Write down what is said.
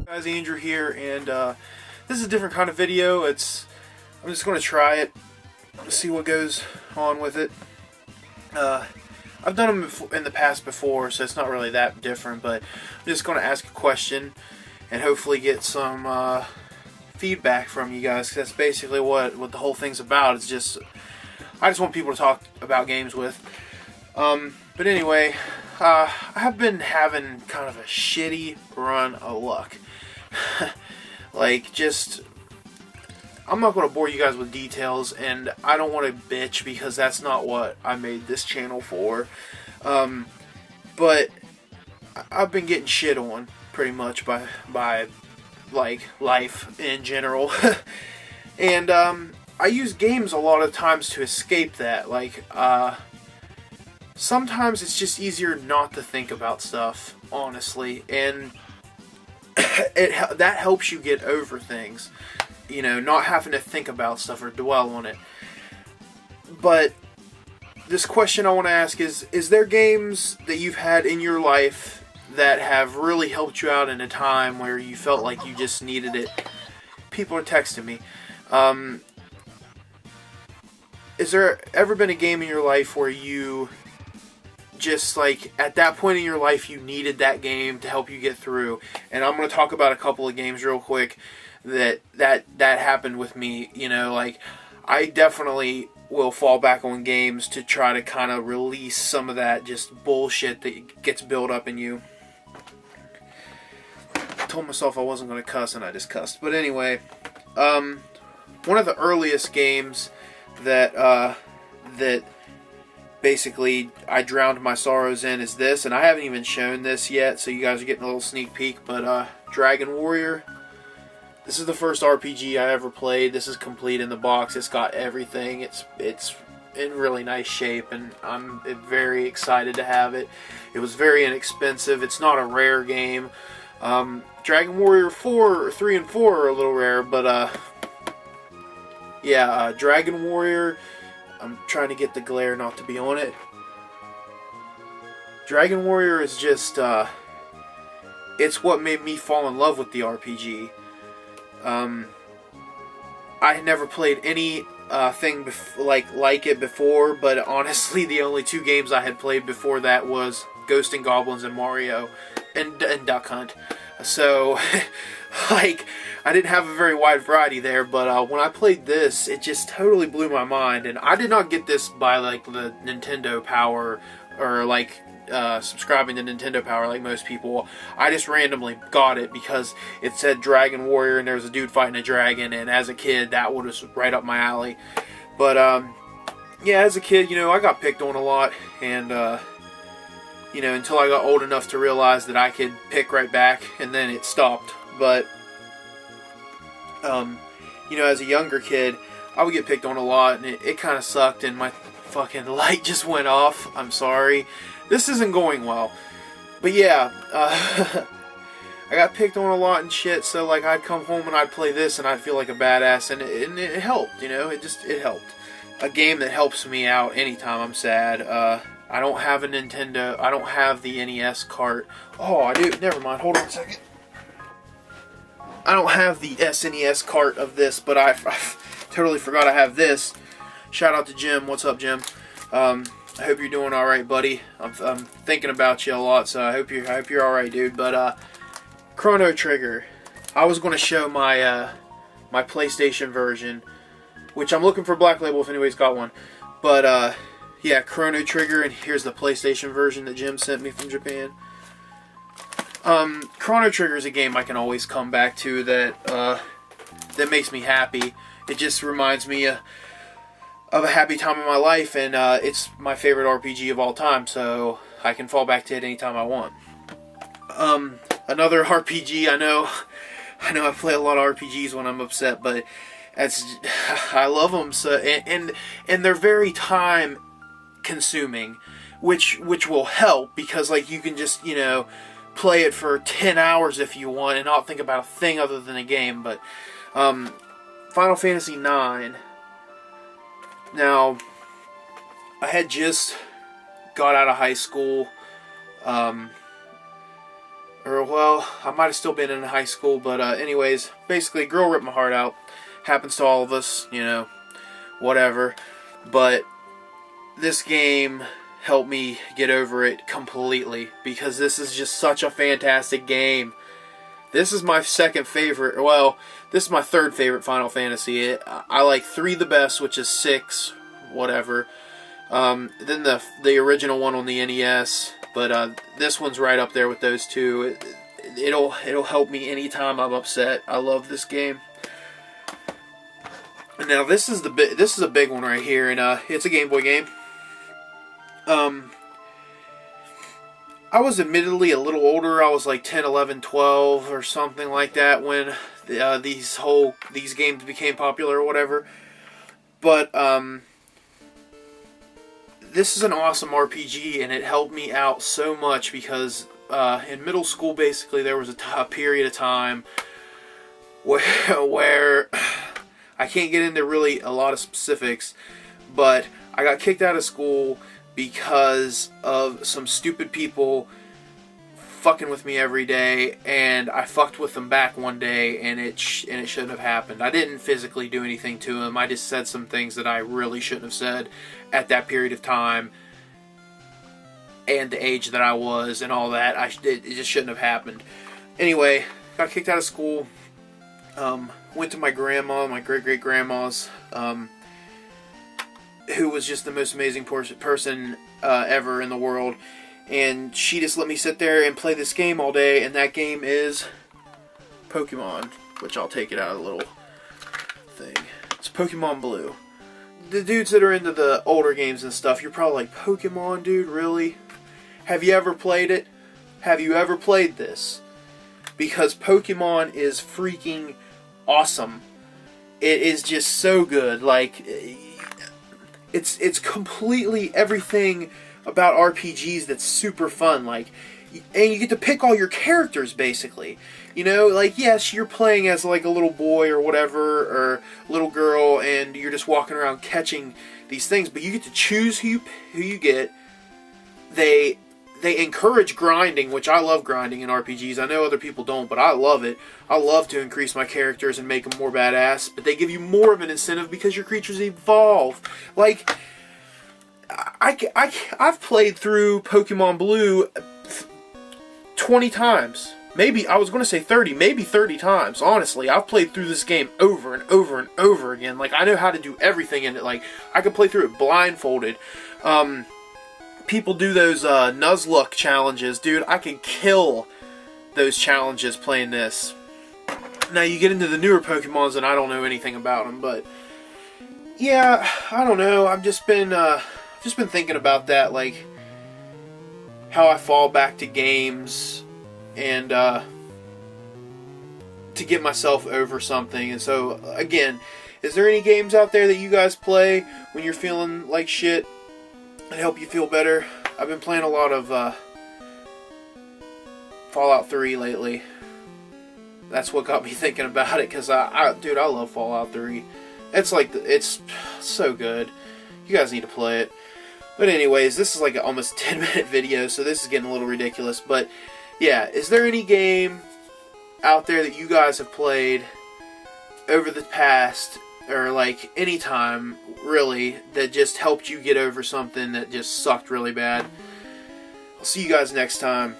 Guys, Andrew here, and this is a different kind of video. I'm just going to try it, see what goes on with it. I've done them in the past before, so it's not really that different, but I'm just going to ask a question and hopefully get some feedback from you guys, 'cause that's basically what the whole thing's about. It's just, I just want people to talk about games with. But anyway, I have been having kind of a shitty run of luck. Like, just, I'm not going to bore you guys with details, and I don't want to bitch because that's not what I made this channel for. But I've been getting shit on pretty much by like life in general. And I use games a lot of times to escape that. Like, sometimes it's just easier not to think about stuff, honestly, and that helps you get over things, you know, not having to think about stuff or dwell on it. But this question I want to ask is there games that you've had in your life that have really helped you out in a time where you felt like you just needed it? People are texting me. Is there ever been a game in your life where you just, like, at that point in your life you needed that game to help you get through? And I'm going to talk about a couple of games real quick that happened with me. You know, like, I definitely will fall back on games to try to kind of release some of that just bullshit that gets built up in you. I told myself I wasn't going to cuss and I just cussed. But anyway, one of the earliest games that basically I drowned my sorrows in is this, and I haven't even shown this yet, so you guys are getting a little sneak peek, but Dragon Warrior. This is the first RPG I ever played. This is complete in the box. It's got everything. It's in really nice shape, and I'm very excited to have it. It was very inexpensive. It's not a rare game. Dragon Warrior 3 and 4 are a little rare, but yeah, Dragon Warrior, I'm trying to get the glare not to be on it. Dragon Warrior is just, it's what made me fall in love with the RPG. I had never played any thing like it before, but honestly, the only two games I had played before that was Ghosts and Goblins and Mario and Duck Hunt. So, like, I didn't have a very wide variety there, but when I played this, it just totally blew my mind. And I did not get this by, like, the Nintendo Power, or, like, subscribing to Nintendo Power like most people. I just randomly got it because it said Dragon Warrior and there was a dude fighting a dragon, and as a kid, that was right up my alley. But, yeah, as a kid, you know, I got picked on a lot, and, you know, until I got old enough to realize that I could pick right back, and then it stopped. But, you know, as a younger kid, I would get picked on a lot, and it kind of sucked, and my fucking light just went off. I'm sorry. This isn't going well. But yeah, I got picked on a lot and shit, so, like, I'd come home and I'd play this, and I'd feel like a badass, and it helped, you know, it helped. A game that helps me out anytime I'm sad. I don't have a Nintendo, I don't have the NES cart. Oh, I do, never mind, hold on a second. I don't have the SNES cart of this, but I totally forgot I have this. Shout out to Jim. What's up, Jim? I hope you're doing all right, buddy. I'm thinking about you a lot, so I hope you're all right, dude. But Chrono Trigger. I was going to show my my PlayStation version, which I'm looking for Black Label if anybody's got one. But yeah, Chrono Trigger, and here's the PlayStation version that Jim sent me from Japan. Chrono Trigger is a game I can always come back to that makes me happy. It just reminds me of a happy time in my life, and it's my favorite RPG of all time, so I can fall back to it anytime I want. Another RPG, I know I play a lot of RPGs when I'm upset, but I love them, so, and they're very time consuming, which will help, because, like, you can just, you know, play it for 10 hours if you want and not think about a thing other than a game. But Final Fantasy IX. Now, I had just got out of high school Or, well, I might have still been in high school, but anyways, basically, a girl ripped my heart out. Happens to all of us, you know, whatever. But this game helped me get over it completely, because this is just such a fantastic game. This is my second favorite, well, this is my third favorite Final Fantasy. I like 3 the best, which is 6, whatever. Then the original one on the NES, but this one's right up there with those two. It'll help me anytime I'm upset. I love this game. And now this is a big one right here, and it's a Game Boy game. I was admittedly a little older. I was like 10, 11, 12 or something like that when these games became popular or whatever. But this is an awesome RPG, and it helped me out so much because in middle school, basically, there was a period of time where I can't get into really a lot of specifics, but I got kicked out of school because of some stupid people fucking with me every day, and I fucked with them back one day, and it shouldn't have happened. I didn't physically do anything to them. I just said some things that I really shouldn't have said at that period of time, and the age that I was, and all that. It just shouldn't have happened. Anyway, got kicked out of school. Went to my grandma, my great-great-grandma's, who was just the most amazing person ever in the world. And she just let me sit there and play this game all day, and that game is Pokemon, which I'll take it out of the little thing. It's Pokemon Blue. The dudes that are into the older games and stuff, you're probably like, Pokemon, dude, really? Have you ever played it? Have you ever played this? Because Pokemon is freaking awesome. It is just so good. Like, it's completely everything about RPGs that's super fun. Like, and you get to pick all your characters, basically. You know, like, yes, you're playing as like a little boy or whatever, or little girl, and you're just walking around catching these things, but you get to choose who you get. They encourage grinding, which I love grinding in RPGs. I know other people don't, but I love it. I love to increase my characters and make them more badass, but they give you more of an incentive because your creatures evolve. Like, I've played through Pokemon Blue 20 times. Maybe, I was going to say 30, maybe 30 times, honestly. I've played through this game over and over and over again. Like, I know how to do everything in it. Like, I can play through it blindfolded. People do those Nuzlocke challenges. Dude, I can kill those challenges playing this. Now, you get into the newer Pokemons and I don't know anything about them, but yeah, I don't know. I've just been thinking about that, like how I fall back to games and to get myself over something. And so, again, is there any games out there that you guys play when you're feeling like shit and help you feel better? I've been playing a lot of Fallout 3 lately. That's what got me thinking about it, because dude, I love Fallout 3. It's so good. You guys need to play it. But anyways, this is like an almost 10-minute video, so this is getting a little ridiculous. But yeah, is there any game out there that you guys have played over the past, or like any time really, that just helped you get over something that just sucked really bad? I'll see you guys next time.